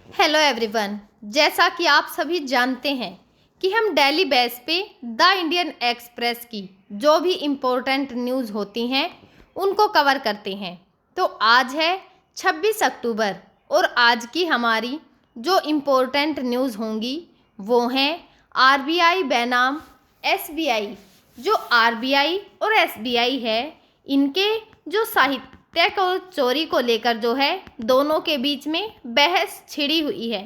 Hello everyone. जैसा कि आप सभी जानते हैं कि हम डेली बेस पे द इंडियन एक्सप्रेस की जो भी इम्पोर्टेंट न्यूज़ होती हैं उनको कवर करते हैं। तो आज है 26 अक्टूबर और आज की हमारी जो इम्पोर्टेंट न्यूज़ होंगी वो हैं आरबीआई बनाम एसबीआई। जो आरबीआई और एसबीआई है इनके जो साहित्य को चोरी को लेकर जो है दोनों के बीच में बहस छिड़ी हुई है।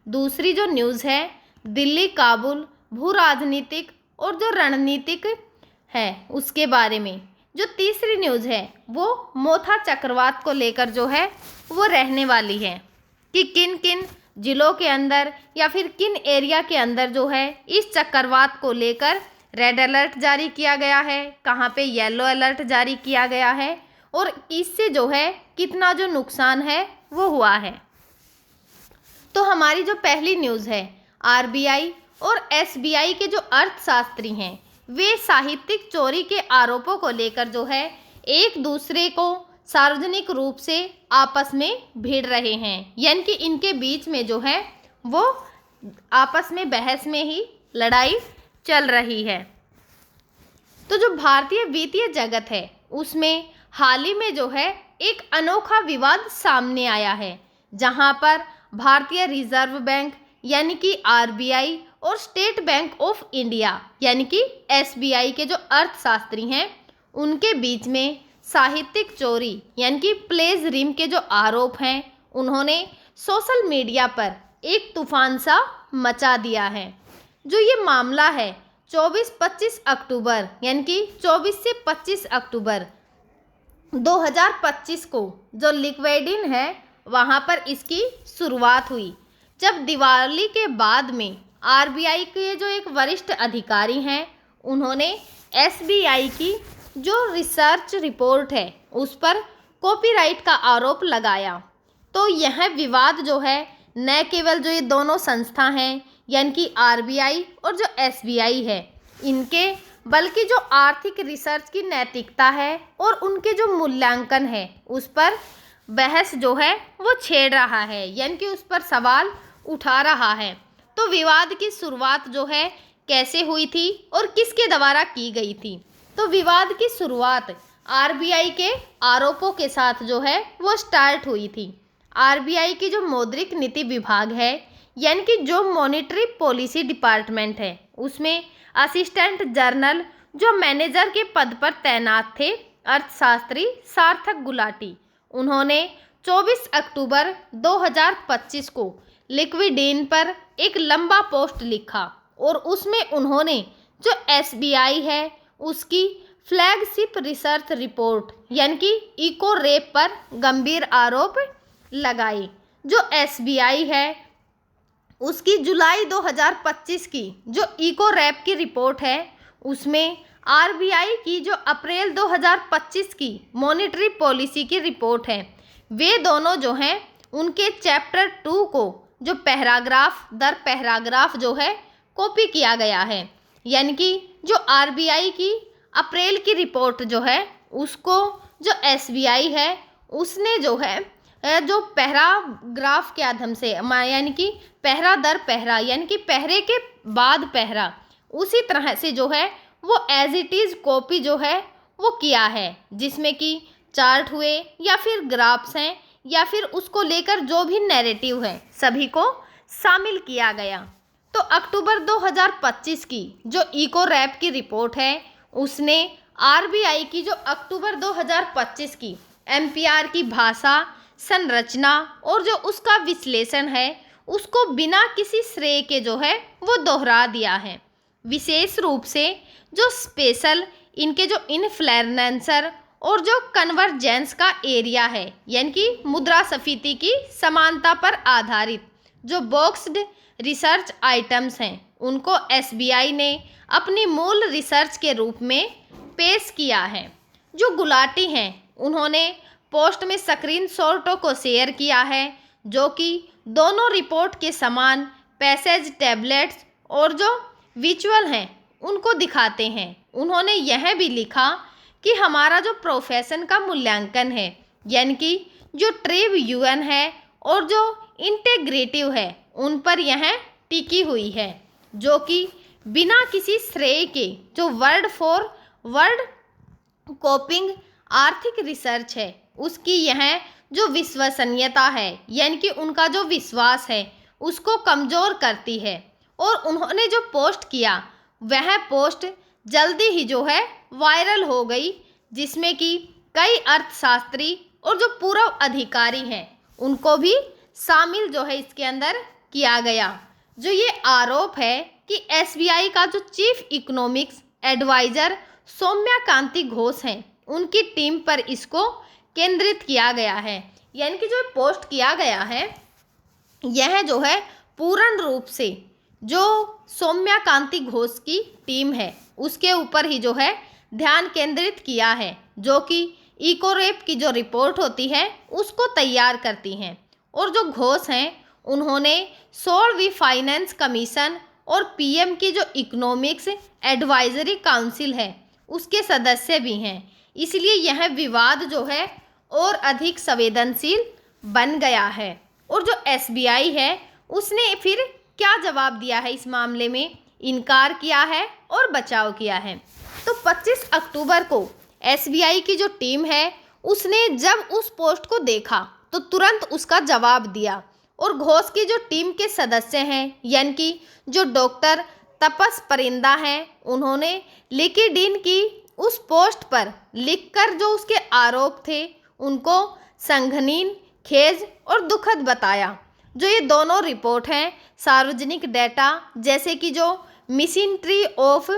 दूसरी जो न्यूज़ है दिल्ली काबुल भू राजनीतिक और जो रणनीतिक है उसके बारे में। जो तीसरी न्यूज़ है वो मोथा चक्रवात को लेकर जो है वो रहने वाली है कि किन किन जिलों के अंदर या फिर किन एरिया के अंदर जो है इस चक्रवात को लेकर रेड अलर्ट जारी किया गया है, कहाँ पे येलो अलर्ट जारी किया गया है और इससे जो है कितना जो नुकसान है वो हुआ है। तो हमारी जो पहली न्यूज़ है आरबीआई और एसबीआई के जो अर्थशास्त्री हैं वे साहित्यिक चोरी के आरोपों को लेकर जो है एक दूसरे को सार्वजनिक रूप से आपस में भिड़ रहे हैं, यानी कि इनके बीच में जो है वो आपस में बहस में ही लड़ाई चल रही है। तो जो भारतीय वित्तीय जगत है उसमें हाल ही में जो है एक अनोखा विवाद सामने आया है, जहां पर भारतीय रिजर्व बैंक यानी कि आरबीआई और स्टेट बैंक ऑफ इंडिया यानी कि एसबीआई के जो अर्थशास्त्री हैं उनके बीच में साहित्यिक चोरी यानी कि प्लेजरिज्म के जो आरोप हैं उन्होंने सोशल मीडिया पर एक तूफान सा मचा दिया है। जो ये मामला है 24-25 अक्टूबर यानी कि 24 से 25 अक्टूबर 2025 को जो लिक्विडिन है वहाँ पर इसकी शुरुआत हुई, जब दिवाली के बाद में आरबीआई के जो एक वरिष्ठ अधिकारी हैं उन्होंने एसबीआई की जो रिसर्च रिपोर्ट है उस पर कॉपीराइट का आरोप लगाया। तो यह विवाद जो है न केवल जो ये दोनों संस्था हैं यानी कि आरबीआई और जो एसबीआई है इनके, बल्कि जो आर्थिक रिसर्च की नैतिकता है और उनके जो मूल्यांकन है उस पर बहस जो है वो छेड़ रहा है, यानी कि उस पर सवाल उठा रहा है। तो विवाद की शुरुआत जो है कैसे हुई थी और किसके द्वारा की गई थी? तो विवाद की शुरुआत आरबीआई के आरोपों के साथ जो है वो स्टार्ट हुई थी। आरबीआई की जो मौद्रिक नीति विभाग है यानी कि जो मॉनेटरी पॉलिसी डिपार्टमेंट है उसमें असिस्टेंट जर्नल जो मैनेजर के पद पर तैनात थे अर्थशास्त्री सार्थक गुलाटी, उन्होंने 24 अक्टूबर 2025 को लिक्विडिन पर एक लंबा पोस्ट लिखा और उसमें उन्होंने जो एसबीआई है उसकी फ्लैगशिप रिसर्च रिपोर्ट यानी कि इको रेप पर गंभीर आरोप लगाए। जो एसबीआई है उसकी जुलाई 2025 की जो इको रैप की रिपोर्ट है उसमें आरबीआई की जो अप्रैल 2025 की मॉनेटरी पॉलिसी की रिपोर्ट है, वे दोनों जो हैं उनके चैप्टर 2 को जो पैराग्राफ दर पैराग्राफ जो है कॉपी किया गया है। यानी कि जो आरबीआई की अप्रैल की रिपोर्ट जो है उसको जो एसबीआई है उसने जो है जो पैराग्राफ के माध्यम से यानी कि पहरा दर पहरा यानी कि पहरे के बाद पहरा उसी तरह से जो है वो एज इट इज़ कॉपी जो है वो किया है, जिसमें कि चार्ट हुए या फिर ग्राफ्स हैं या फिर उसको लेकर जो भी नैरेटिव है सभी को शामिल किया गया। तो अक्टूबर 2025 की जो इको रैप की रिपोर्ट है उसने आरबीआई की जो अक्टूबर 2025 की एमपीआर की भाषा संरचना और जो उसका विश्लेषण है उसको बिना किसी श्रेय के जो है वो दोहरा दिया है। विशेष रूप से जो स्पेशल इनके जो इन्फ्लुएंसर और जो कन्वर्जेंस का एरिया है यानी कि मुद्रास्फीति की समानता पर आधारित जो बॉक्स्ड रिसर्च आइटम्स हैं उनको एसबीआई ने अपनी मूल रिसर्च के रूप में पेश किया है। जो गुलाटी हैं उन्होंने पोस्ट में स्क्रीनशॉटों को शेयर किया है जो कि दोनों रिपोर्ट के समान पैसेज टैबलेट्स और जो विजुअल हैं उनको दिखाते हैं। उन्होंने यह भी लिखा कि हमारा जो प्रोफेशन का मूल्यांकन है यानी कि जो ट्रेब यूएन है और जो इंटेग्रेटिव है उन पर यह टिकी हुई है, जो कि बिना किसी श्रेय के जो वर्ड फॉर वर्ड कॉपिंग आर्थिक रिसर्च है उसकी यह जो विश्वसनीयता है यानी कि उनका जो विश्वास है उसको कमज़ोर करती है। और उन्होंने जो पोस्ट किया वह पोस्ट जल्दी ही जो है वायरल हो गई, जिसमें कि कई अर्थशास्त्री और जो पूर्व अधिकारी हैं उनको भी शामिल जो है इसके अंदर किया गया। जो ये आरोप है कि एसबीआई का जो चीफ इकोनॉमिक्स एडवाइज़र सौम्या कांति घोष हैं उनकी टीम पर इसको केंद्रित किया गया है, यानी कि जो पोस्ट किया गया है यह जो है पूर्ण रूप से जो सौम्या कांति घोष की टीम है उसके ऊपर ही जो है ध्यान केंद्रित किया है, जो कि इकोरेप की जो रिपोर्ट होती है उसको तैयार करती हैं। और जो घोष हैं उन्होंने 16वीं फाइनेंस कमीशन और पीएम की जो इकोनॉमिक्स एडवाइजरी काउंसिल है उसके सदस्य भी हैं, इसलिए यह विवाद जो है और अधिक संवेदनशील बन गया है। और जो एसबीआई है उसने फिर क्या जवाब दिया है इस मामले में, इनकार किया है और बचाव किया है। तो 25 अक्टूबर को एसबीआई की जो टीम है उसने जब उस पोस्ट को देखा तो तुरंत उसका जवाब दिया। और घोष की जो टीम के सदस्य हैं यानी कि जो डॉक्टर तपस परिंदा हैं उन्होंने लिंक्डइन की उस पोस्ट पर लिखकर जो उसके आरोप थे उनको संघनीय, खेद और दुखद बताया। जो ये दोनों रिपोर्ट हैं सार्वजनिक डेटा जैसे कि जो ministry of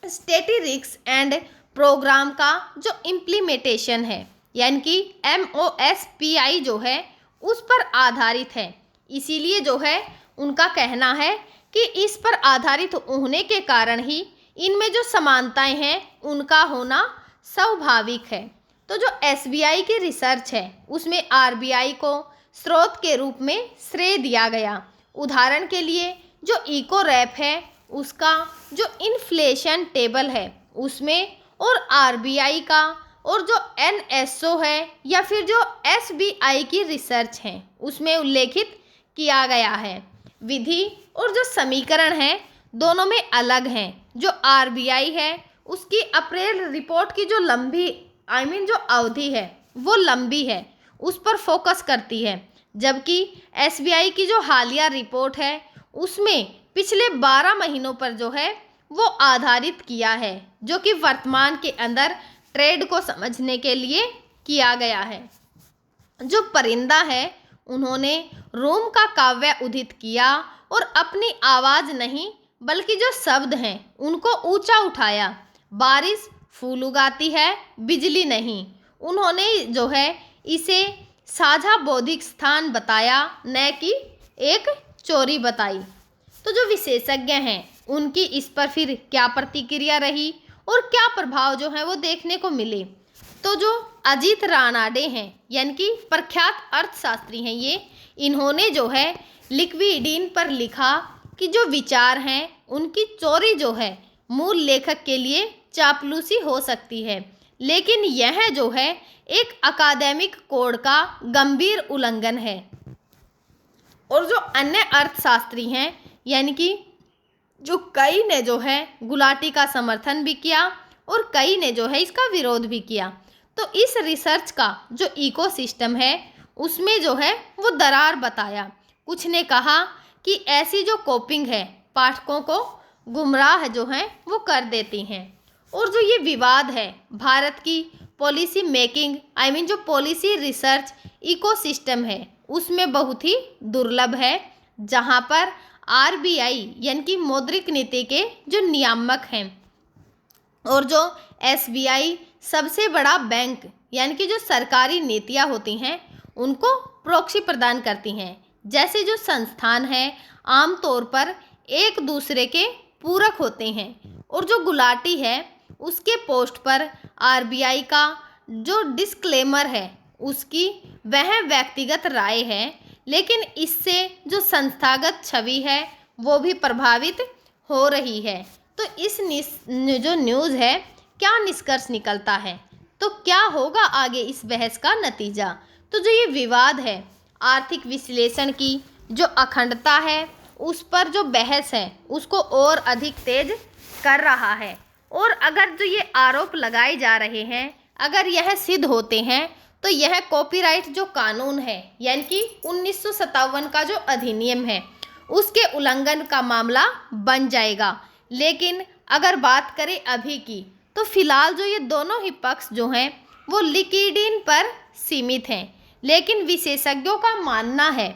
statistics and programme का जो इम्प्लीमेंटेशन है यानी कि MOSPI जो है उस पर आधारित है, इसीलिए जो है उनका कहना है कि इस पर आधारित होने के कारण ही इनमें जो समानताएं हैं उनका होना स्वाभाविक है। तो जो एसबीआई की रिसर्च है उसमें आरबीआई को स्रोत के रूप में श्रेय दिया गया। उदाहरण के लिए जो इकोरेप है उसका जो इन्फ्लेशन टेबल है उसमें, और आरबीआई का और जो एनएसओ है या फिर जो एसबीआई की रिसर्च है उसमें उल्लेखित किया गया है। विधि और जो समीकरण है दोनों में अलग हैं। जो आरबीआई है उसकी अप्रैल रिपोर्ट की जो लंबी जो अवधि है वो लंबी है, उस पर फोकस करती है, जबकि एसबीआई की जो हालिया रिपोर्ट है उसमें पिछले 12 महीनों पर जो है वो आधारित किया है, जो कि वर्तमान के अंदर ट्रेड को समझने के लिए किया गया है। जो परिंदा है उन्होंने रोम का काव्य उद्धृत किया और अपनी आवाज़ नहीं बल्कि जो शब्द हैं उनको ऊंचा उठाया। बारिश फूल उगाती है, बिजली नहीं। उन्होंने जो है इसे साझा बौद्धिक स्थान बताया, न कि एक चोरी बताई। तो जो विशेषज्ञ हैं उनकी इस पर फिर क्या प्रतिक्रिया रही और क्या प्रभाव जो है वो देखने को मिले। तो जो अजीत रानाडे हैं यानी कि प्रख्यात अर्थशास्त्री हैं इन्होंने जो है लिंक्डइन पर लिखा कि जो विचार हैं उनकी चोरी जो है मूल लेखक के लिए चापलूसी हो सकती है, लेकिन यह जो है एक अकादमिक कोड का गंभीर उल्लंघन है। और जो अन्य अर्थशास्त्री हैं यानी कि जो कई ने जो है गुलाटी का समर्थन भी किया और कई ने जो है इसका विरोध भी किया। तो इस रिसर्च का जो इकोसिस्टम है उसमें जो है वो दरार बताया। कुछ ने कहा कि ऐसी जो कॉपिंग है पाठकों को गुमराह जो है वो कर देती हैं। और जो ये विवाद है भारत की पॉलिसी मेकिंग जो पॉलिसी रिसर्च इकोसिस्टम है उसमें बहुत ही दुर्लभ है, जहाँ पर आरबीआई यानी कि मौद्रिक नीति के जो नियामक हैं और जो एसबीआई सबसे बड़ा बैंक यानी कि जो सरकारी नीतियाँ होती हैं उनको प्रॉक्सी प्रदान करती हैं। जैसे जो संस्थान हैं आमतौर पर एक दूसरे के पूरक होते हैं। और जो गुलाटी है उसके पोस्ट पर आरबीआई का जो डिस्क्लेमर है उसकी वह व्यक्तिगत राय है, लेकिन इससे जो संस्थागत छवि है वो भी प्रभावित हो रही है। तो इस जो न्यूज़ है क्या निष्कर्ष निकलता है, तो क्या होगा आगे इस बहस का नतीजा। तो जो ये विवाद है आर्थिक विश्लेषण की जो अखंडता है उस पर जो बहस है उसको और अधिक तेज कर रहा है। और अगर जो ये आरोप लगाए जा रहे हैं अगर यह सिद्ध होते हैं तो यह कॉपीराइट जो कानून है यानी कि 1957 का जो अधिनियम है उसके उल्लंघन का मामला बन जाएगा। लेकिन अगर बात करें अभी की तो फिलहाल जो ये दोनों ही पक्ष जो हैं वो लिंक्डइन पर सीमित हैं। लेकिन विशेषज्ञों का मानना है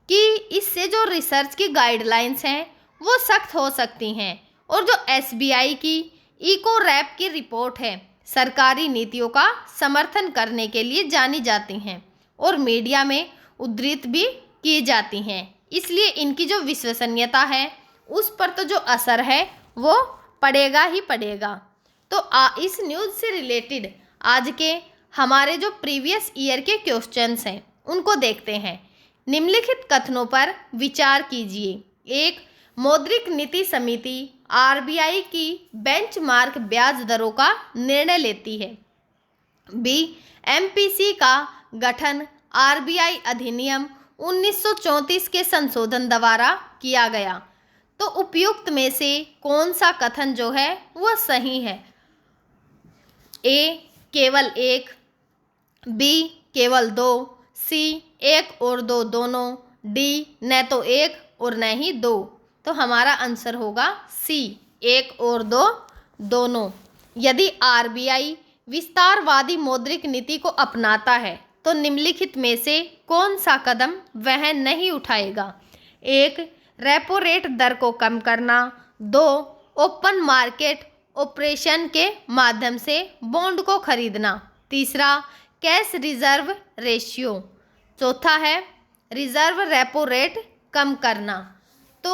कि इससे जो रिसर्च की गाइडलाइंस हैं वो सख्त हो सकती हैं। और जो एसबीआई की इको रैप की रिपोर्ट है सरकारी नीतियों का समर्थन करने के लिए जानी जाती हैं और मीडिया में उद्धृत भी की जाती हैं। इसलिए इनकी जो विश्वसनीयता है उस पर तो जो असर है वो पड़ेगा ही पड़ेगा। तो इस न्यूज़ से रिलेटेड आज के हमारे जो प्रीवियस ईयर के क्वेश्चंस हैं उनको देखते हैं। निम्नलिखित कथनों पर विचार कीजिए। एक, मौद्रिक नीति समिति आरबीआई की बेंचमार्क ब्याज दरों का निर्णय लेती है। बी, एमपीसी का गठन आरबीआई अधिनियम 1934 के संशोधन द्वारा किया गया। तो उपयुक्त में से कौन सा कथन जो है वह सही है? ए, केवल एक, बी, केवल दो, सी, एक और दो दोनों, डी, न तो एक और न ही दो। तो हमारा आंसर होगा सी, एक और दो दोनों। यदि आरबीआई विस्तारवादी मौद्रिक नीति को अपनाता है तो निम्नलिखित में से कौन सा कदम वह नहीं उठाएगा? एक, रेपो रेट दर को कम करना। दो, ओपन मार्केट ऑपरेशन के माध्यम से बॉन्ड को खरीदना। तीसरा, कैश रिजर्व रेशियो। चौथा है रिजर्व रेपो रेट कम करना। तो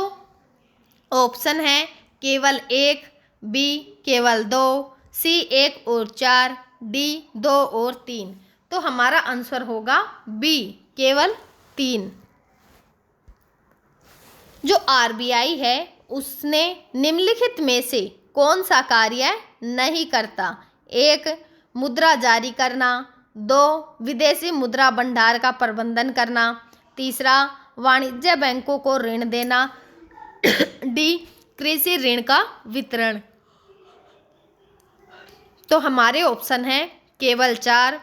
ऑप्शन है केवल एक, बी केवल दो, सी एक और चार, डी दो और तीन। तो हमारा आंसर होगा बी, केवल तीन। जो आरबीआई है उसने निम्नलिखित में से कौन सा कार्य नहीं करता? एक, मुद्रा जारी करना। दो, विदेशी मुद्रा भंडार का प्रबंधन करना। तीसरा, वाणिज्य बैंकों को ऋण देना। डी, कृषि ऋण का वितरण। तो हमारे ऑप्शन हैं केवल चार,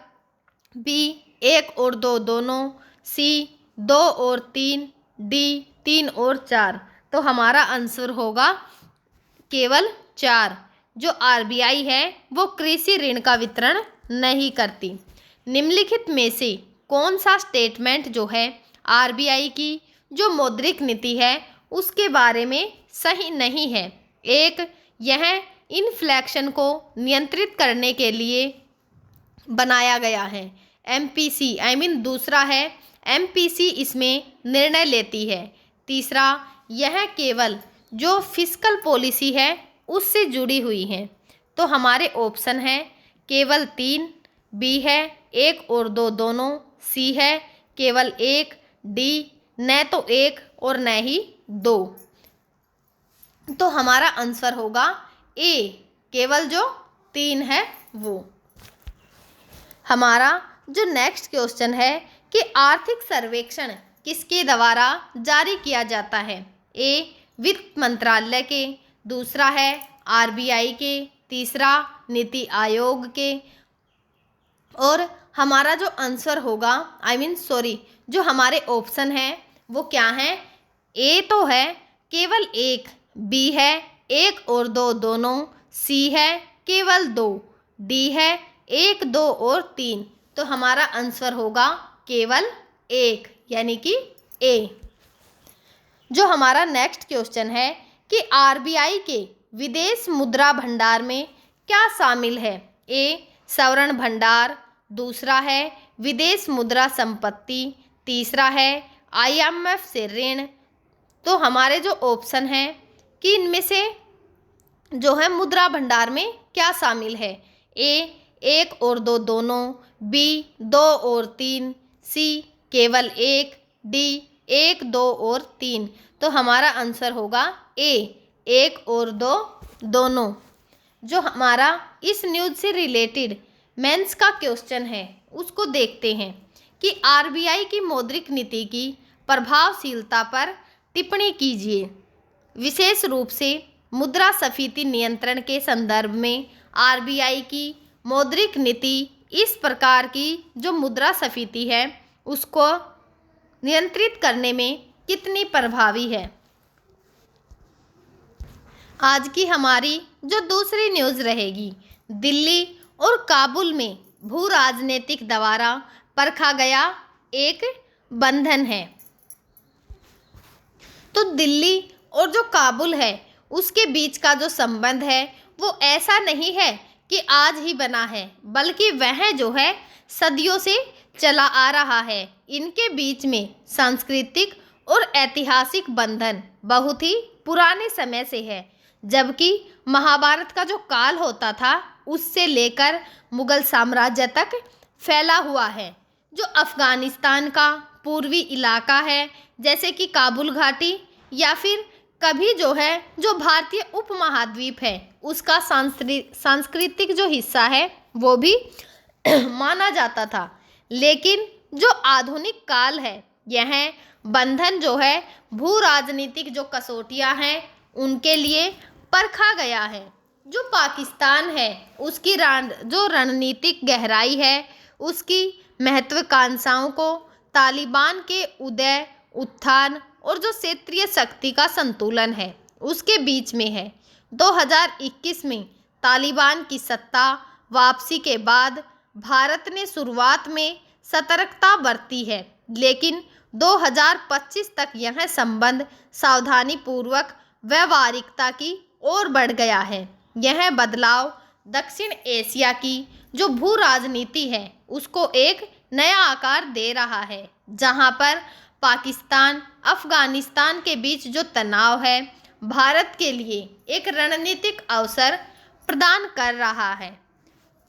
बी एक और दो दोनों, सी दो और तीन, डी तीन और चार। तो हमारा आंसर होगा केवल चार। जो आरबीआई है वो कृषि ऋण का वितरण नहीं करती। निम्नलिखित में से कौन सा स्टेटमेंट जो है आरबीआई की जो मौद्रिक नीति है उसके बारे में सही नहीं है? एक, यह इन्फ्लेशन को नियंत्रित करने के लिए बनाया गया है। एमपीसी दूसरा है एमपीसी इसमें निर्णय लेती है। तीसरा, यह केवल जो फिस्कल पॉलिसी है उससे जुड़ी हुई है। तो हमारे ऑप्शन है केवल तीन, बी है एक और दो दोनों, सी है केवल एक, डी न तो एक और न ही दो। तो हमारा आंसर होगा ए, केवल जो तीन है वो। हमारा जो नेक्स्ट क्वेश्चन है कि आर्थिक सर्वेक्षण किसके द्वारा जारी किया जाता है? ए, वित्त मंत्रालय के। दूसरा है आरबीआई के। तीसरा, नीति आयोग के। और हमारा जो आंसर होगा जो हमारे ऑप्शन हैं वो क्या हैं? ए तो है केवल एक, बी है एक और दो दोनों, सी है केवल दो, डी है एक दो और तीन। तो हमारा आंसर होगा केवल एक यानी कि ए। जो हमारा नेक्स्ट क्वेश्चन है कि आरबीआई के विदेश मुद्रा भंडार में क्या शामिल है? ए, सवर्ण भंडार। दूसरा है विदेश मुद्रा संपत्ति। तीसरा है आईएमएफ से ऋण। तो हमारे जो ऑप्शन हैं कि इनमें से जो है मुद्रा भंडार में क्या शामिल है? ए, एक और दो दोनों, बी दो और तीन, सी केवल एक, डी एक दो और तीन। तो हमारा आंसर होगा ए, एक और दो दोनों। जो हमारा इस न्यूज़ से रिलेटेड मेंस का क्वेश्चन है उसको देखते हैं कि आरबीआई की मौद्रिक नीति की प्रभावशीलता पर टिप्पणी कीजिए। विशेष रूप से मुद्रास्फीति नियंत्रण के संदर्भ में आरबीआई की मौद्रिक नीति इस प्रकार की जो मुद्रास्फीति है उसको नियंत्रित करने में कितनी प्रभावी है। आज की हमारी जो दूसरी न्यूज़ रहेगी, दिल्ली और काबुल में भू राजनीतिक द्वारा परखा गया एक बंधन है। तो दिल्ली और जो काबुल है उसके बीच का जो संबंध है वो ऐसा नहीं है कि आज ही बना है, बल्कि वह जो है सदियों से चला आ रहा है। इनके बीच में सांस्कृतिक और ऐतिहासिक बंधन बहुत ही पुराने समय से है, जबकि महाभारत का जो काल होता था उससे लेकर मुगल साम्राज्य तक फैला हुआ है। जो अफ़गानिस्तान का पूर्वी इलाका है जैसे कि काबुल घाटी, या फिर कभी जो है जो भारतीय उपमहाद्वीप है उसका सांस्कृतिक जो हिस्सा है वो भी माना जाता था। लेकिन जो आधुनिक काल है यह बंधन जो है भू राजनीतिक जो कसौटियां हैं उनके लिए परखा गया है। जो पाकिस्तान है उसकी जो रणनीतिक गहराई है, उसकी महत्वाकांक्षाओं को तालिबान के उदय, उत्थान और जो क्षेत्रीय शक्ति का संतुलन है उसके बीच में है। 2021 में तालिबान की सत्ता वापसी के बाद भारत ने शुरुआत में सतर्कता बरती है, लेकिन 2025 तक यह संबंध सावधानीपूर्वक व्यवहारिकता की ओर बढ़ गया है। यह बदलाव दक्षिण एशिया की जो भू राजनीति है उसको एक नया आकार दे रहा है, जहां पर पाकिस्तान अफगानिस्तान के बीच जो तनाव है भारत के लिए एक रणनीतिक अवसर प्रदान कर रहा है।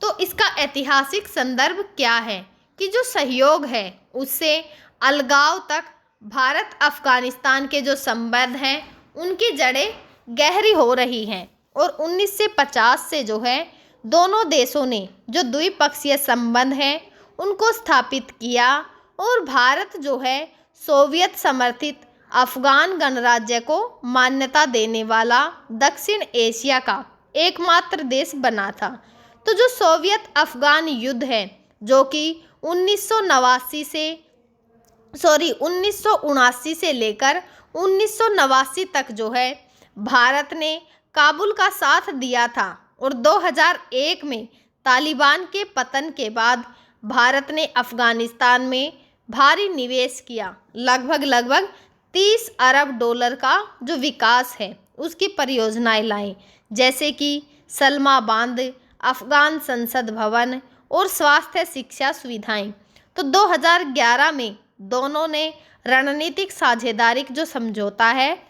तो इसका ऐतिहासिक संदर्भ क्या है कि जो सहयोग है उससे अलगाव तक भारत अफगानिस्तान के जो संबंध हैं उनकी जड़ें गहरी हो रही हैं और 1950 से जो है दोनों देशों ने जो द्विपक्षीय संबंध हैं उनको स्थापित किया और भारत जो है सोवियत समर्थित अफगान गणराज्य को मान्यता देने वाला दक्षिण एशिया का एकमात्र देश बना था। तो जो सोवियत अफगान युद्ध है जो कि 1979 से लेकर 1989 तक जो है भारत ने काबुल का साथ दिया था और 2001 में तालिबान के पतन के बाद भारत ने अफगानिस्तान में भारी निवेश किया। लगभग 30 अरब डॉलर का जो विकास है उसकी परियोजनाएं लाई, जैसे कि सलमा बांध, अफगान संसद भवन और स्वास्थ्य शिक्षा सुविधाएं। तो 2011 में दोनों ने रणनीतिक साझेदारी जो समझौता है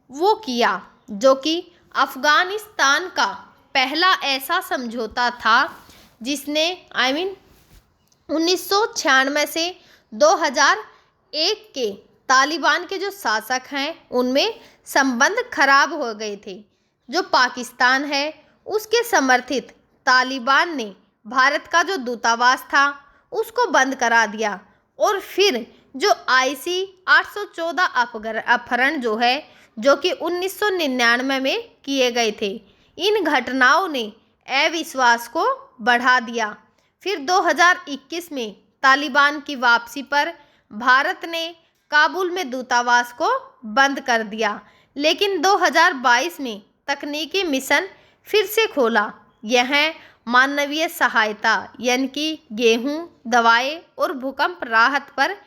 वो किया, जो कि अफगानिस्तान का पहला ऐसा समझौता था जिसने 1996 से 2001 के तालिबान के जो शासक हैं उनमें संबंध खराब हो गए थे। जो पाकिस्तान है उसके समर्थित तालिबान ने भारत का जो दूतावास था उसको बंद करा दिया और फिर जो IC 814 अपहरण जो है जो कि 1999 में किए गए थे, इन घटनाओं ने अविश्वास को बढ़ा दिया। फिर 2021 में तालिबान की वापसी पर भारत ने काबुल में दूतावास को बंद कर दिया, लेकिन 2022 में तकनीकी मिशन फिर से खोला। यह मानवीय सहायता यानी कि गेहूं, दवाएं और भूकंप राहत पर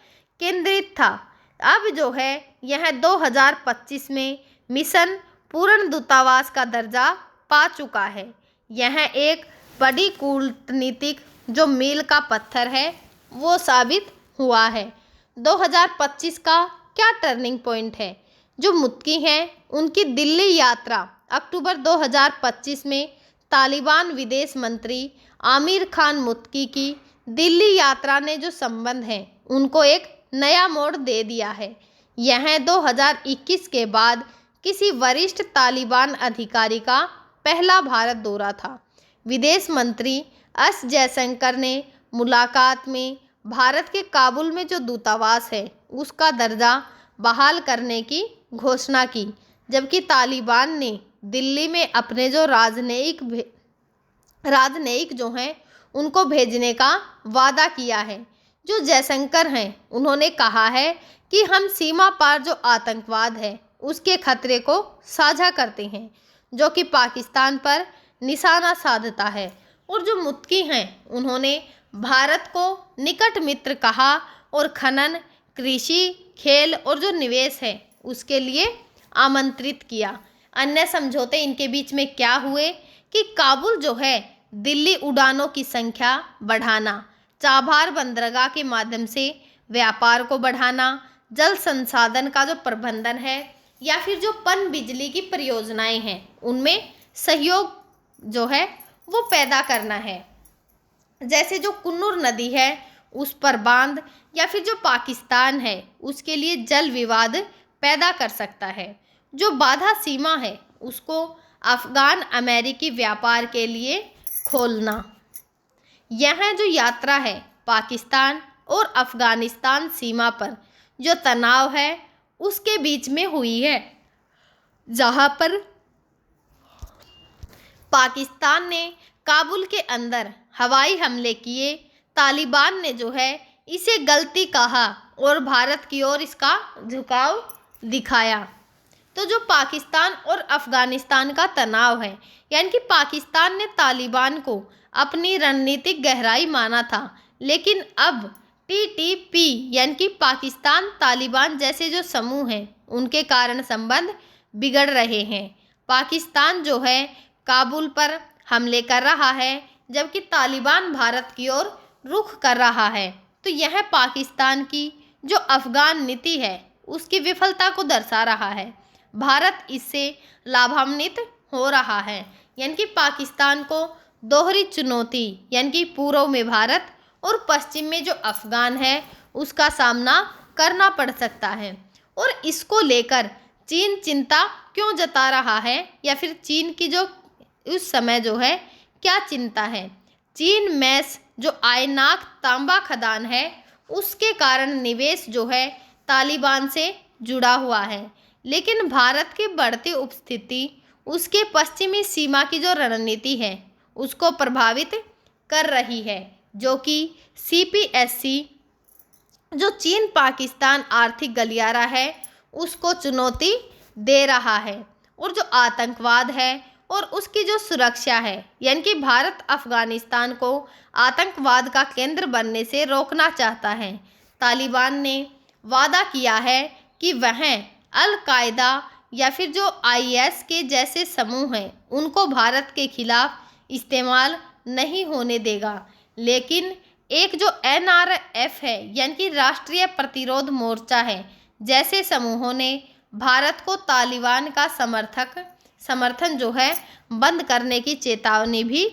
केंद्रित था। अब जो है यह 2025 में मिशन पूर्ण दूतावास का दर्जा पा चुका है। यह एक बड़ी कूटनीतिक जो मील का पत्थर है वो साबित हुआ है। 2025 का क्या टर्निंग पॉइंट है? जो मुत्की हैं उनकी दिल्ली यात्रा अक्टूबर 2025 में तालिबान विदेश मंत्री आमिर खान मुत्की की दिल्ली यात्रा ने जो संबंध हैं उनको एक नया मोड़ दे दिया है। यह 2021 के बाद किसी वरिष्ठ तालिबान अधिकारी का पहला भारत दौरा था। विदेश मंत्री एस जयशंकर ने मुलाकात में भारत के काबुल में जो दूतावास है उसका दर्जा बहाल करने की घोषणा की, जबकि तालिबान ने दिल्ली में अपने जो राजनयिक जो हैं उनको भेजने का वादा किया है। जो जयशंकर हैं उन्होंने कहा है कि हम सीमा पार जो आतंकवाद है उसके खतरे को साझा करते हैं, जो कि पाकिस्तान पर निशाना साधता है। और जो मुत्की हैं उन्होंने भारत को निकट मित्र कहा और खनन, कृषि, खेल और जो निवेश है उसके लिए आमंत्रित किया। अन्य समझौते इनके बीच में क्या हुए कि काबुल जो है दिल्ली उड़ानों की संख्या बढ़ाना, चाबहार बंदरगाह के माध्यम से व्यापार को बढ़ाना, जल संसाधन का जो प्रबंधन है या फिर जो पन बिजली की परियोजनाएं हैं उनमें सहयोग जो है वो पैदा करना है। जैसे जो कुन्नूर नदी है उस पर बांध या फिर जो पाकिस्तान है उसके लिए जल विवाद पैदा कर सकता है। जो बाधा सीमा है उसको अफगान अमेरिकी व्यापार के लिए खोलना। यह जो यात्रा है पाकिस्तान और अफगानिस्तान सीमा पर जो तनाव है उसके बीच में हुई है, जहां पर पाकिस्तान ने काबुल के अंदर हवाई हमले किए। तालिबान ने जो है इसे गलती कहा और भारत की ओर इसका झुकाव दिखाया। तो जो पाकिस्तान और अफगानिस्तान का तनाव है, यानी कि पाकिस्तान ने तालिबान को अपनी रणनीतिक गहराई माना था, लेकिन अब टीटीपी यानी कि पाकिस्तान तालिबान जैसे जो समूह हैं उनके कारण संबंध बिगड़ रहे हैं। पाकिस्तान जो है काबुल पर हमले कर रहा है, जबकि तालिबान भारत की ओर रुख कर रहा है। तो यह पाकिस्तान की जो अफगान नीति है उसकी विफलता को दर्शा रहा है। भारत इससे लाभान्वित हो रहा है, यानी कि पाकिस्तान को दोहरी चुनौती यानी कि पूर्व में भारत और पश्चिम में जो अफगान है उसका सामना करना पड़ सकता है। और इसको लेकर चीन चिंता क्यों जता रहा है, या फिर चीन की जो उस समय जो है क्या चिंता है। चीन मैस जो आयनाक तांबा खदान है उसके कारण निवेश जो है तालिबान से जुड़ा हुआ है, लेकिन भारत की बढ़ती उपस्थिति उसके पश्चिमी सीमा की जो रणनीति है उसको प्रभावित कर रही है, जो कि CPSC जो चीन पाकिस्तान आर्थिक गलियारा है उसको चुनौती दे रहा है। और जो आतंकवाद है और उसकी जो सुरक्षा है, यानी कि भारत अफगानिस्तान को आतंकवाद का केंद्र बनने से रोकना चाहता है। तालिबान ने वादा किया है कि वह अल कायदा या फिर जो IS के जैसे समूह हैं उनको भारत के खिलाफ इस्तेमाल नहीं होने देगा, लेकिन एक जो NRF है यानी कि राष्ट्रीय प्रतिरोध मोर्चा है जैसे समूहों ने भारत को तालिबान का समर्थन जो है बंद करने की चेतावनी भी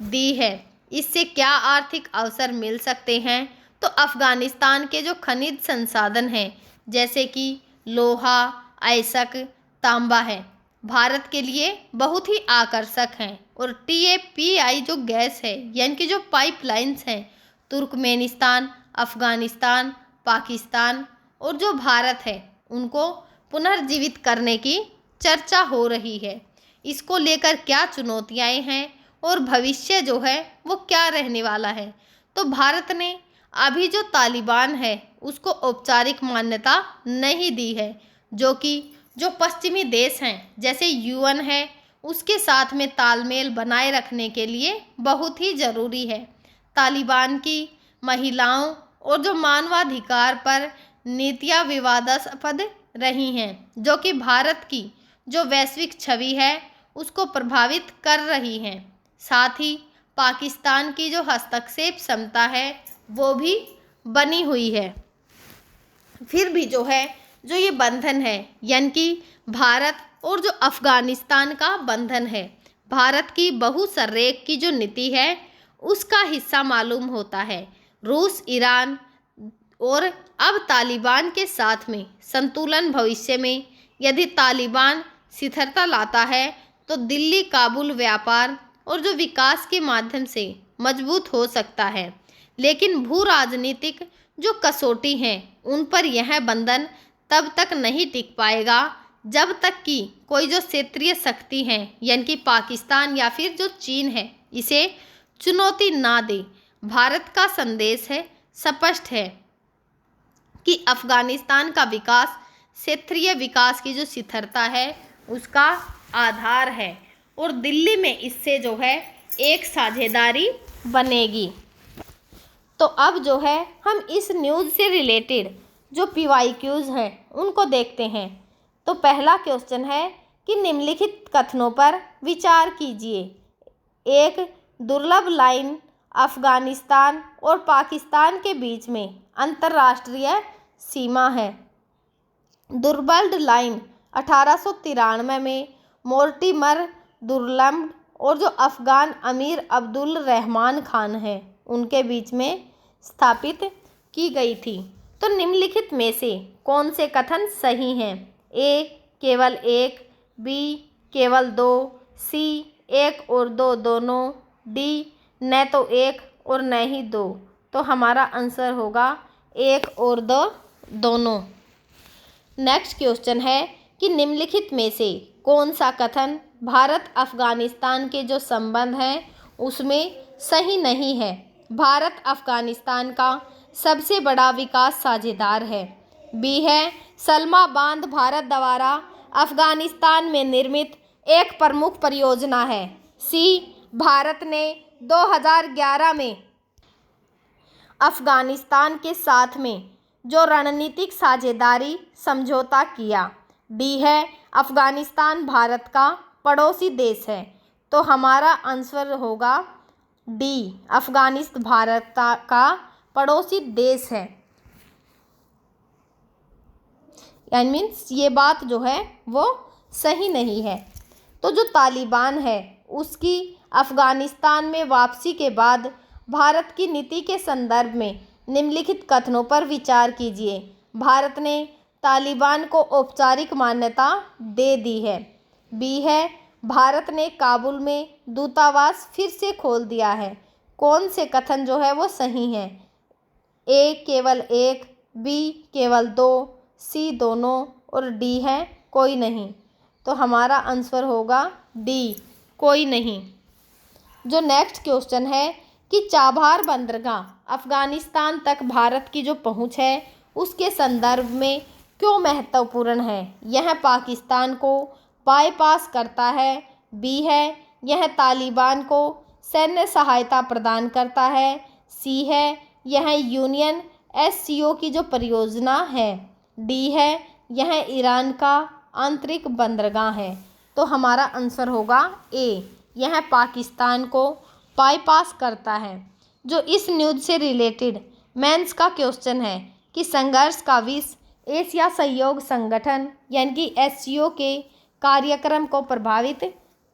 दी है। इससे क्या आर्थिक अवसर मिल सकते हैं, तो अफगानिस्तान के जो खनिज संसाधन हैं जैसे कि लोहा, अयस्क, तांबा है भारत के लिए बहुत ही आकर्षक हैं। और TAPI जो गैस है यानी कि जो पाइपलाइंस हैं तुर्कमेनिस्तान, अफगानिस्तान, पाकिस्तान और जो भारत है उनको पुनर्जीवित करने की चर्चा हो रही है। इसको लेकर क्या चुनौतियां हैं और भविष्य जो है वो क्या रहने वाला है। तो भारत ने अभी जो तालिबान है उसको औपचारिक मान्यता नहीं दी है, जो कि जो पश्चिमी देश हैं जैसे UN है उसके साथ में तालमेल बनाए रखने के लिए बहुत ही ज़रूरी है। तालिबान की महिलाओं और जो मानवाधिकार पर नीतियाँ विवादास्पद रही हैं, जो कि भारत की जो वैश्विक छवि है उसको प्रभावित कर रही हैं। साथ ही पाकिस्तान की जो हस्तक्षेप क्षमता है वो भी बनी हुई है। फिर भी जो है जो ये बंधन है यानी कि भारत और जो अफगानिस्तान का बंधन है, भारत की बहुसर्रेक की जो नीति है उसका हिस्सा मालूम होता है। रूस, ईरान और अब तालिबान के साथ में संतुलन भविष्य में यदि तालिबान स्थिरता लाता है तो दिल्ली काबुल व्यापार और जो विकास के माध्यम से मजबूत हो सकता है। लेकिन भू राजनीतिक जो कसौटी हैं उन पर यह बंधन तब तक नहीं टिक पाएगा जब तक कि कोई जो क्षेत्रीय शक्ति है यानी कि पाकिस्तान या फिर जो चीन है इसे चुनौती ना दे। भारत का संदेश है स्पष्ट है कि अफगानिस्तान का विकास क्षेत्रीय विकास की जो स्थिरता है उसका आधार है और दिल्ली में इससे जो है एक साझेदारी बनेगी। तो अब जो है हम इस न्यूज़ से रिलेटेड जो PYQs हैं उनको देखते हैं। तो पहला क्वेश्चन है कि निम्नलिखित कथनों पर विचार कीजिए। एक, दुर्लभ लाइन अफगानिस्तान और पाकिस्तान के बीच में अंतर्राष्ट्रीय सीमा है। दुर्लभ लाइन 1893 में मोर्टिमर दुर्लभ और जो अफ़गान अमीर अब्दुल रहमान खान हैं उनके बीच में स्थापित की गई थी। तो निम्नलिखित में से कौन से कथन सही हैं? ए, केवल एक, बी, केवल दो, सी, एक और दो दोनों, डी, न तो एक और न ही दो। तो हमारा आंसर होगा एक और दो दोनों। नेक्स्ट क्वेश्चन है कि निम्नलिखित में से कौन सा कथन भारत अफगानिस्तान के जो संबंध हैं उसमें सही नहीं है? भारत अफगानिस्तान का सबसे बड़ा विकास साझेदार है। बी है, सलमा बांध भारत द्वारा अफगानिस्तान में निर्मित एक प्रमुख परियोजना है। सी, भारत ने 2011 में अफगानिस्तान के साथ में जो रणनीतिक साझेदारी समझौता किया। डी है, अफगानिस्तान भारत का पड़ोसी देश है। तो हमारा आंसर होगा डी, अफगानिस्तान भारत का पड़ोसी देश है। यानी मीन्स ये बात जो है वो सही नहीं है। तो जो तालिबान है उसकी अफगानिस्तान में वापसी के बाद भारत की नीति के संदर्भ में निम्नलिखित कथनों पर विचार कीजिए। भारत ने तालिबान को औपचारिक मान्यता दे दी है। बी है, भारत ने काबुल में दूतावास फिर से खोल दिया है। कौन से कथन जो है वो सही हैं? ए, केवल एक, बी, केवल दो, सी, दोनों और डी है कोई नहीं। तो हमारा आंसर होगा डी, कोई नहीं। जो नेक्स्ट क्वेश्चन है कि चाबहार बंदरगाह अफगानिस्तान तक भारत की जो पहुंच है उसके संदर्भ में क्यों महत्वपूर्ण है? यह पाकिस्तान को बाईपास करता है। बी है, यह तालिबान को सैन्य सहायता प्रदान करता है। सी है, यह यूनियन SCO की जो परियोजना है। डी है, यह ईरान का आंतरिक बंदरगाह है। तो हमारा आंसर होगा ए, यह पाकिस्तान को बाईपास करता है। जो इस न्यूज़ से रिलेटेड मेंस का क्वेश्चन है कि संघर्ष का विषय एशिया सहयोग संगठन यानी कि SCO के कार्यक्रम को प्रभावित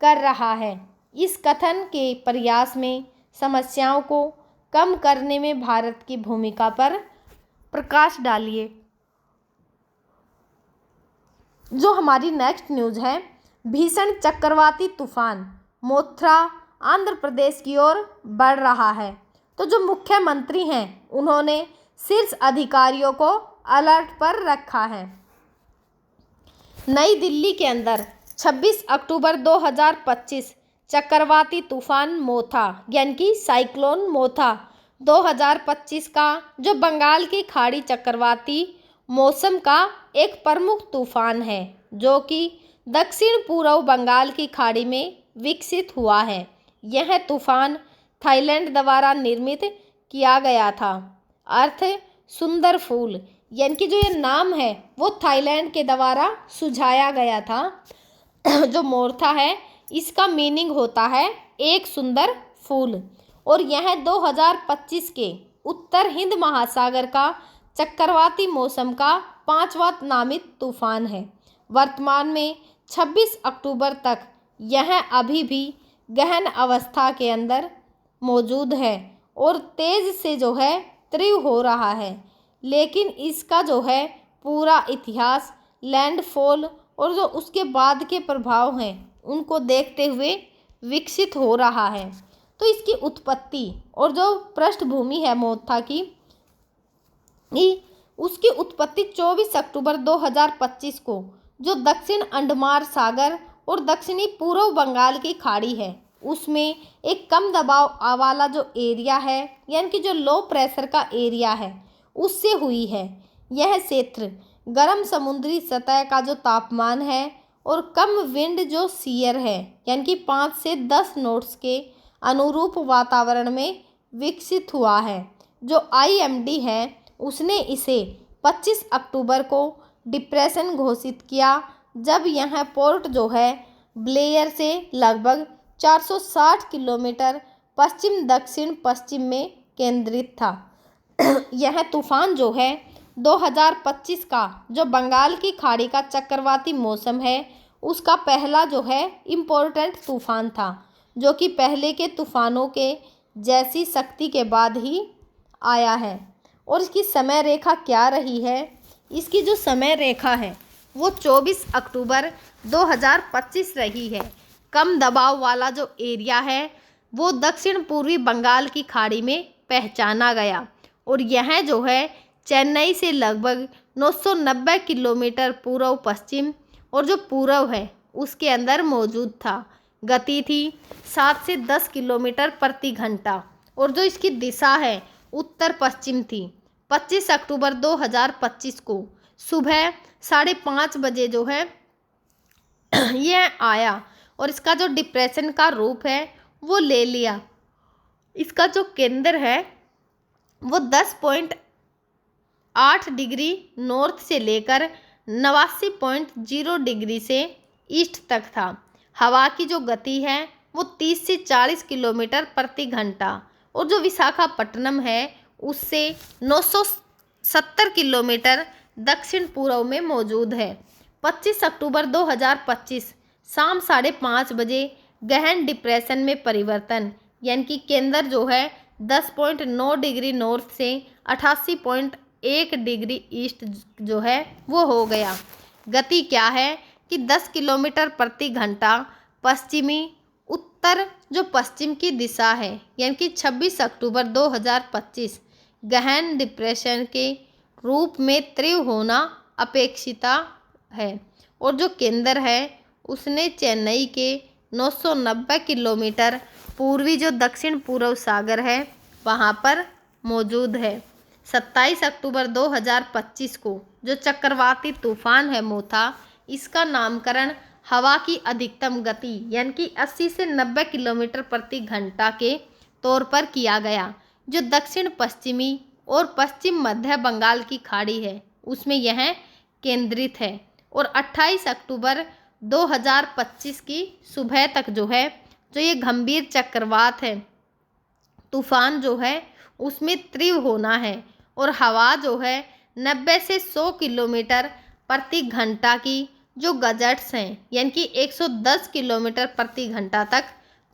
कर रहा है। इस कथन के प्रयास में समस्याओं को कम करने में भारत की भूमिका पर प्रकाश डालिए। जो हमारी नेक्स्ट न्यूज़ है, भीषण चक्रवाती तूफान मोथरा आंध्र प्रदेश की ओर बढ़ रहा है। तो जो मुख्यमंत्री हैं उन्होंने शीर्ष अधिकारियों को अलर्ट पर रखा है। नई दिल्ली के अंदर 26 अक्टूबर 2025 चक्रवाती तूफान मोथा यानी कि साइक्लोन मोथा 2025 का जो बंगाल की खाड़ी चक्रवाती मौसम का एक प्रमुख तूफान है जो कि दक्षिण पूर्व बंगाल की खाड़ी में विकसित हुआ है। यह तूफान थाईलैंड द्वारा निर्मित किया गया था। अर्थ सुंदर फूल यानी कि जो ये नाम है वो थाईलैंड के द्वारा सुझाया गया था। जो मोर्था है इसका मीनिंग होता है एक सुंदर फूल और यह 2025 के उत्तर हिंद महासागर का चक्रवाती मौसम का 5वां नामित तूफान है। वर्तमान में 26 अक्टूबर तक यह अभी भी गहन अवस्था के अंदर मौजूद है और तेज़ से जो है तीव्र हो रहा है, लेकिन इसका जो है पूरा इतिहास लैंडफॉल और जो उसके बाद के प्रभाव हैं उनको देखते हुए विकसित हो रहा है। तो इसकी उत्पत्ति और जो पृष्ठभूमि है मोथा की, उसकी उत्पत्ति 24 अक्टूबर 2025 को जो दक्षिण अंडमान सागर और दक्षिणी पूर्व बंगाल की खाड़ी है उसमें एक कम दबाव वाला जो एरिया है, यानी कि जो लो प्रेशर का एरिया है, उससे हुई है। यह क्षेत्र गर्म समुद्री सतह का जो तापमान है और कम विंड जो शीयर है, यानी कि 5 से 10 नॉट्स के अनुरूप वातावरण में विकसित हुआ है। जो IMD है उसने इसे 25 अक्टूबर को डिप्रेशन घोषित किया, जब यह पोर्ट जो है ब्लेयर से लगभग 460 किलोमीटर पश्चिम दक्षिण पश्चिम में केंद्रित था। यह तूफान जो है 2025 का जो बंगाल की खाड़ी का चक्रवाती मौसम है उसका पहला जो है इम्पोर्टेंट तूफान था, जो कि पहले के तूफानों के जैसी शक्ति के बाद ही आया है। और इसकी समय रेखा क्या रही है? इसकी जो समय रेखा है वो 24 अक्टूबर 2025 रही है। कम दबाव वाला जो एरिया है वो दक्षिण पूर्वी बंगाल की खाड़ी में पहचाना गया और यह जो है चेन्नई से लगभग 990 किलोमीटर पूर्व पश्चिम और जो पूर्व है उसके अंदर मौजूद था। गति थी 7 से 10 किलोमीटर प्रति घंटा और जो इसकी दिशा है उत्तर पश्चिम थी। 25 अक्टूबर 2025 को सुबह 5:30 बजे जो है यह आया और इसका जो डिप्रेशन का रूप है वो ले लिया। इसका जो केंद्र है वो 10.8 डिग्री नॉर्थ से लेकर 89.0 डिग्री से ईस्ट तक था। हवा की जो गति है वो 30 से 40 किलोमीटर प्रति घंटा और जो विशाखापट्टनम है उससे 970 किलोमीटर दक्षिण पूर्व में मौजूद है। 25 अक्टूबर 2025 शाम 5:30 बजे गहन डिप्रेशन में परिवर्तन, यानी कि केंद्र जो है 10.9 डिग्री नॉर्थ से 88.1 डिग्री ईस्ट जो है वो हो गया। गति क्या है कि 10 किलोमीटर प्रति घंटा पश्चिमी उत्तर जो पश्चिम की दिशा है, यानी कि 26 अक्टूबर 2025 गहन डिप्रेशन के रूप में तीव्र होना अपेक्षिता है और जो केंद्र है उसने चेन्नई के 990 किलोमीटर पूर्वी जो दक्षिण पूर्व सागर है वहाँ पर मौजूद है। 27 अक्टूबर 2025 को जो चक्रवाती तूफान है मोथा, इसका नामकरण हवा की अधिकतम गति यानी कि 80 से 90 किलोमीटर प्रति घंटा के तौर पर किया गया, जो दक्षिण पश्चिमी और पश्चिम मध्य बंगाल की खाड़ी है उसमें यह केंद्रित है। और 28 अक्टूबर 2025 की सुबह तक जो है जो ये गंभीर चक्रवात है तूफान जो है उसमें तीव्र होना है और हवा जो है 90 से 100 किलोमीटर प्रति घंटा की जो गजट्स हैं यानी कि 110 किलोमीटर प्रति घंटा तक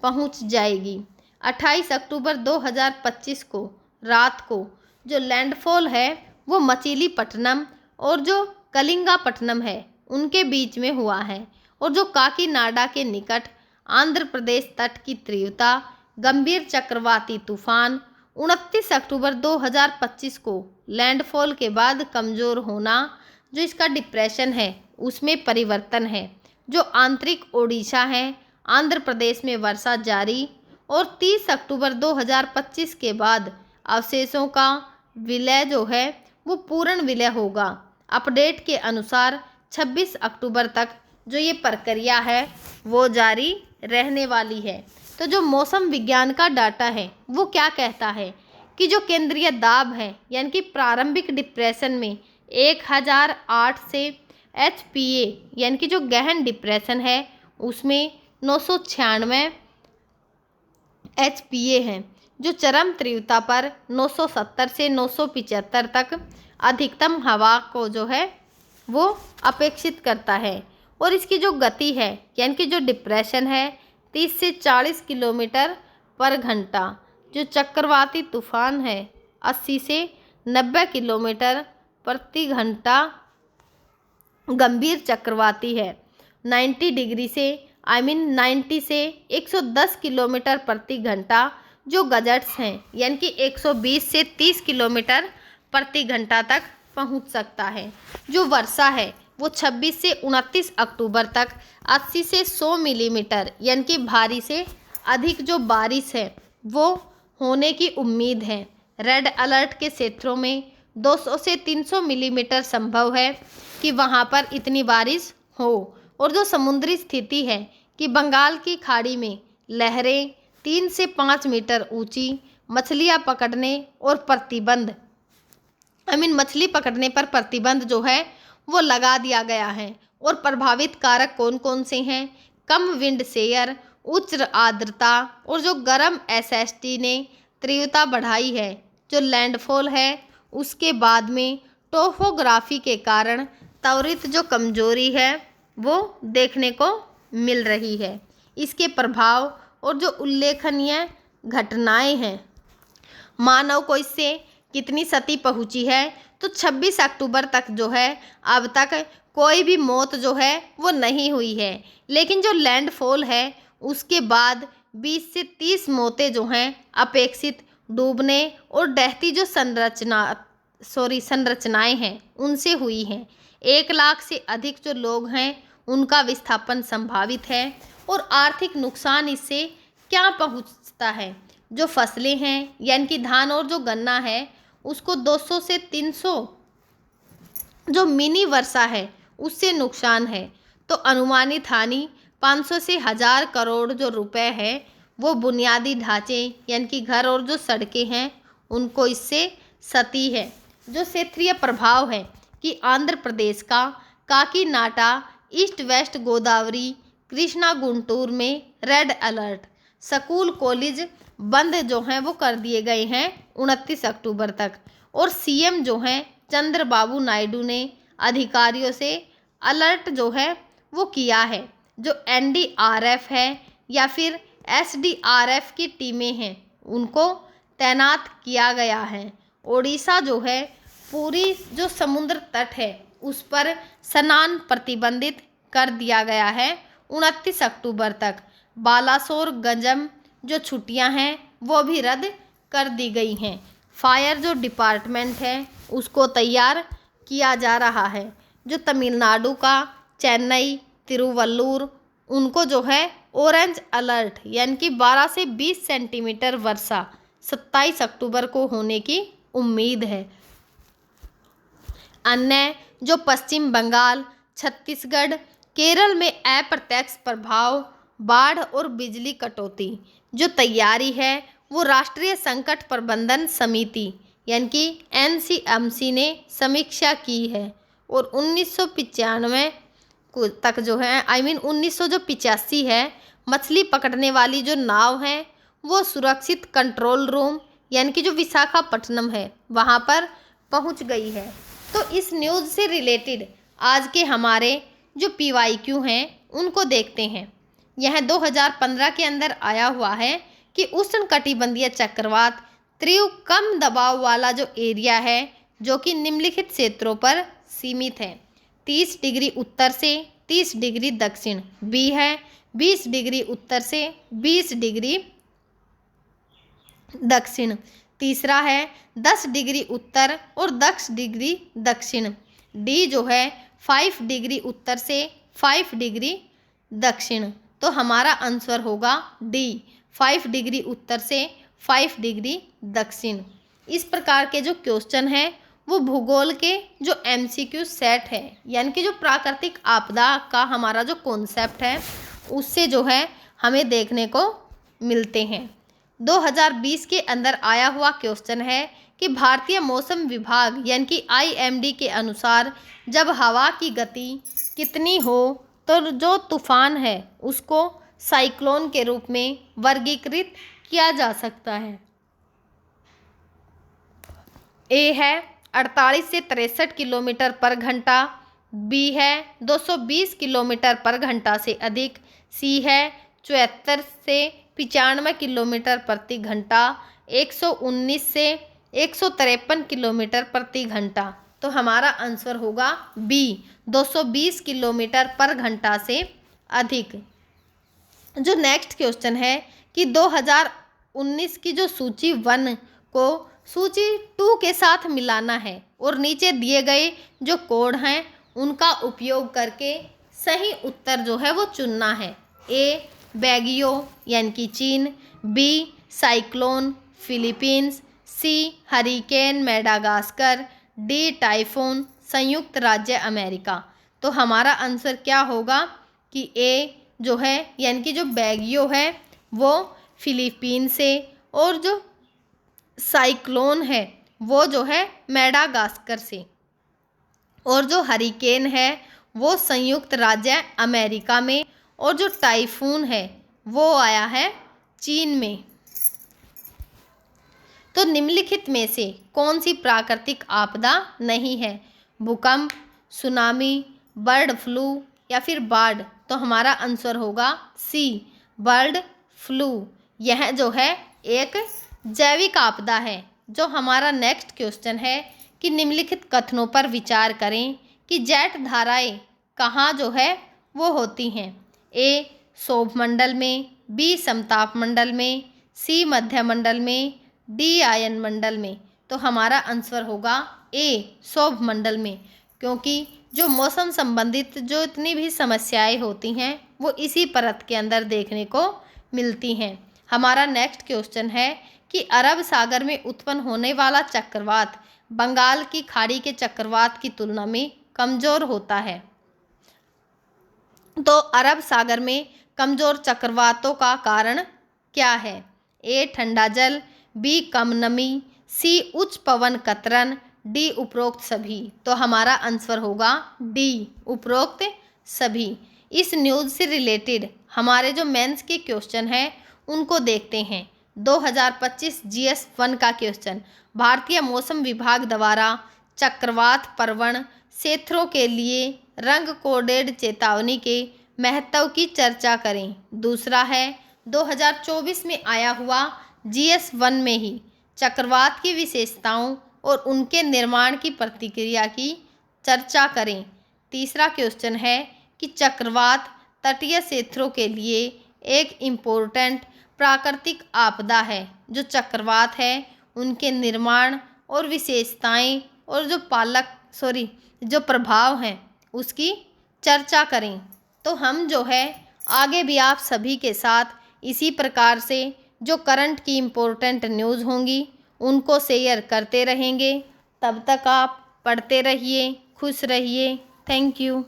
पहुंच जाएगी। 28 अक्टूबर 2025 को रात को जो लैंडफॉल है वो मछलीपट्टनम और जो कलिंगापट्टनम है उनके बीच में हुआ है और जो काकीनाडा के निकट आंध्र प्रदेश तट की तीव्रता गंभीर चक्रवाती तूफान 29 अक्टूबर 2025 को लैंडफॉल के बाद कमज़ोर होना, जो इसका डिप्रेशन है उसमें परिवर्तन है, जो आंतरिक ओडिशा है आंध्र प्रदेश में वर्षा जारी और 30 अक्टूबर 2025 के बाद अवशेषों का विलय जो है वो पूर्ण विलय होगा। अपडेट के अनुसार 26 अक्टूबर तक जो ये प्रक्रिया है वो जारी रहने वाली है। तो जो मौसम विज्ञान का डाटा है वो क्या कहता है कि जो केंद्रीय दाब है यानी कि प्रारंभिक डिप्रेशन में 1008 से HPA यानी कि जो गहन डिप्रेशन है उसमें 996 HPA है, जो चरम तीव्रता पर 970 से 975 तक अधिकतम हवा को जो है वो अपेक्षित करता है। और इसकी जो गति है यानी कि जो डिप्रेशन है 30 से 40 किलोमीटर पर घंटा, जो चक्रवाती तूफान है 80 से 90 किलोमीटर प्रति घंटा गंभीर चक्रवाती है 90 डिग्री से 90 से 110 किलोमीटर प्रति घंटा जो गजट्स हैं, यानी कि 120 से 30 किलोमीटर प्रति घंटा तक पहुंच सकता है। जो वर्षा है वो 26 से 29 अक्टूबर तक 80 से 100 मिलीमीटर यानी कि भारी से अधिक जो बारिश है वो होने की उम्मीद है। रेड अलर्ट के क्षेत्रों में 200 से 300 मिलीमीटर संभव है कि वहां पर इतनी बारिश हो। और जो समुद्री स्थिति है कि बंगाल की खाड़ी में लहरें 3 से 5 मीटर ऊंची, मछलियां पकड़ने और प्रतिबंध मछली पकड़ने पर प्रतिबंध जो है वो लगा दिया गया है। और प्रभावित कारक कौन कौन से हैं? कम विंड शेयर, उच्च आर्द्रता और जो गर्म एसएसटी ने तीव्रता बढ़ाई है। जो लैंडफॉल है उसके बाद में टोपोग्राफी के कारण त्वरित जो कमजोरी है वो देखने को मिल रही है। इसके प्रभाव और जो उल्लेखनीय घटनाएं हैं, मानव को इससे कितनी क्षति पहुंची है तो 26 अक्टूबर तक जो है अब तक कोई भी मौत जो है वो नहीं हुई है। लेकिन जो लैंडफॉल है उसके बाद 20 से 30 मौतें जो हैं अपेक्षित डूबने और डहती जो संरचनाएं हैं उनसे हुई हैं। 1 लाख से अधिक जो लोग हैं उनका विस्थापन संभावित है। और आर्थिक नुकसान इससे क्या पहुंचता है? जो फसलें हैं यानी कि धान और जो गन्ना है उसको 200 से 300 जो मिनी वर्षा है उससे नुकसान है। तो अनुमानित हानि 500 से 1000 करोड़ जो रुपए है वो बुनियादी ढांचे यानी कि घर और जो सड़कें हैं उनको इससे क्षति है। जो क्षेत्रीय प्रभाव है कि आंध्र प्रदेश का काकीनाडा, ईस्ट वेस्ट गोदावरी, कृष्णा गुंटूर में रेड अलर्ट, स्कूल कॉलेज बंद जो हैं वो कर दिए गए हैं 29 अक्टूबर तक। और सीएम जो हैं चंद्रबाबू नायडू ने अधिकारियों से अलर्ट जो है वो किया है। जो एनडीआरएफ है या फिर एसडीआरएफ की टीमें हैं उनको तैनात किया गया है। ओडिशा जो है पूरी जो समुद्र तट है उस पर स्नान प्रतिबंधित कर दिया गया है 29 अक्टूबर तक। बालासोर गंजम जो छुट्टियां हैं वो भी रद्द कर दी गई हैं। फायर जो डिपार्टमेंट है उसको तैयार किया जा रहा है। जो तमिलनाडु का चेन्नई, तिरुवल्लुर उनको जो है ऑरेंज अलर्ट यानी कि 12 से 20 सेंटीमीटर वर्षा 27 अक्टूबर को होने की उम्मीद है। अन्य जो पश्चिम बंगाल, छत्तीसगढ़, केरल में अप्रत्यक्ष प्रभाव, बाढ़ और बिजली कटौती। जो तैयारी है वो राष्ट्रीय संकट प्रबंधन समिति यानी कि एनसीएमसी ने समीक्षा की है। और 1995 तक जो है 1985 है मछली पकड़ने वाली जो नाव है वो सुरक्षित कंट्रोल रूम यानी कि जो विशाखापट्टनम है वहाँ पर पहुँच गई है। तो इस न्यूज़ से रिलेटेड आज के हमारे जो PYQ हैं उनको देखते हैं। यह 2015 के अंदर आया हुआ है कि उष्णकटिबंधीय चक्रवात तीव्र कम दबाव वाला जो एरिया है जो कि निम्नलिखित क्षेत्रों पर सीमित है। 30 डिग्री उत्तर से 30 डिग्री दक्षिण बी है, 20 डिग्री उत्तर से 20 डिग्री दक्षिण। तीसरा है 10 डिग्री उत्तर और 10 डिग्री दक्षिण। डी जो है 5 डिग्री उत्तर से 5 डिग्री दक्षिण। तो हमारा आंसर होगा डी, 5 डिग्री उत्तर से 5 डिग्री दक्षिण। इस प्रकार के जो क्वेश्चन हैं वो भूगोल के जो MCQ सेट है यानी कि जो प्राकृतिक आपदा का हमारा जो कॉन्सेप्ट है उससे जो है हमें देखने को मिलते हैं। 2020 के अंदर आया हुआ क्वेश्चन है कि भारतीय मौसम विभाग यानी कि IMD के अनुसार जब हवा की गति कितनी हो तो जो तूफान है उसको साइक्लोन के रूप में वर्गीकृत किया जा सकता है। ए है 48 से 63 किलोमीटर पर घंटा, बी है 220 किलोमीटर पर घंटा से अधिक, सी है 74 से 95 किलोमीटर प्रति घंटा, 119 से 153 किलोमीटर प्रति घंटा। तो हमारा आंसर होगा बी, 220 किलोमीटर पर घंटा से अधिक। जो नेक्स्ट क्वेश्चन है कि 2019 की जो सूची 1 को सूची 2 के साथ मिलाना है और नीचे दिए गए जो कोड हैं उनका उपयोग करके सही उत्तर जो है वो चुनना है। ए बैगियो यानी कि चीन, बी साइक्लोन फिलीपींस, सी हरिकेन मेडागास्कर, डी टाइफून संयुक्त राज्य अमेरिका। तो हमारा आंसर क्या होगा कि ए जो है यानी कि जो बैगियो है वो फिलीपीन से और जो साइक्लोन है वो जो है मेडागास्कर से और जो हरिकेन है वो संयुक्त राज्य अमेरिका में और जो टाइफून है वो आया है चीन में। तो निम्नलिखित में से कौन सी प्राकृतिक आपदा नहीं है? भूकंप, सुनामी, बर्ड फ्लू या फिर बाढ़। तो हमारा आंसर होगा सी बर्ड फ्लू। यह जो है एक जैविक आपदा है। जो हमारा नेक्स्ट क्वेश्चन है कि निम्नलिखित कथनों पर विचार करें कि जेट धाराएं कहाँ जो है वो होती हैं। ए सौभमंडल में, बी समताप मंडल में, सी मध्य मंडल में, डी आयन मंडल में। तो हमारा आंसर होगा ए सौभमंडल में, क्योंकि जो मौसम संबंधित जो इतनी भी समस्याएं होती हैं वो इसी परत के अंदर देखने को मिलती हैं। हमारा नेक्स्ट क्वेश्चन है कि अरब सागर में उत्पन्न होने वाला चक्रवात बंगाल की खाड़ी के चक्रवात की तुलना में कमज़ोर होता है। तो अरब सागर में कमज़ोर चक्रवातों का कारण क्या है? ए ठंडा जल, बी कम नमी, सी उच्च पवन कतरन, डी उपरोक्त सभी। तो हमारा आंसर होगा डी उपरोक्त सभी। इस न्यूज़ से रिलेटेड हमारे जो मेंस के क्वेश्चन हैं उनको देखते हैं। 2025 GS 1 का क्वेश्चन, भारतीय मौसम विभाग द्वारा चक्रवात प्रवण क्षेत्रों के लिए रंग कोडेड चेतावनी के महत्व की चर्चा करें। दूसरा है 2024 में आया हुआ GS 1 में ही चक्रवात की विशेषताओं और उनके निर्माण की प्रतिक्रिया की चर्चा करें। तीसरा क्वेश्चन है कि चक्रवात तटीय क्षेत्रों के लिए एक इम्पोर्टेंट प्राकृतिक आपदा है। जो चक्रवात है उनके निर्माण और विशेषताएं और जो प्रभाव हैं उसकी चर्चा करें। तो हम जो है आगे भी आप सभी के साथ इसी प्रकार से जो करंट की इम्पोर्टेंट न्यूज़ होंगी उनको शेयर करते रहेंगे। तब तक आप पढ़ते रहिए, खुश रहिए। Thank you.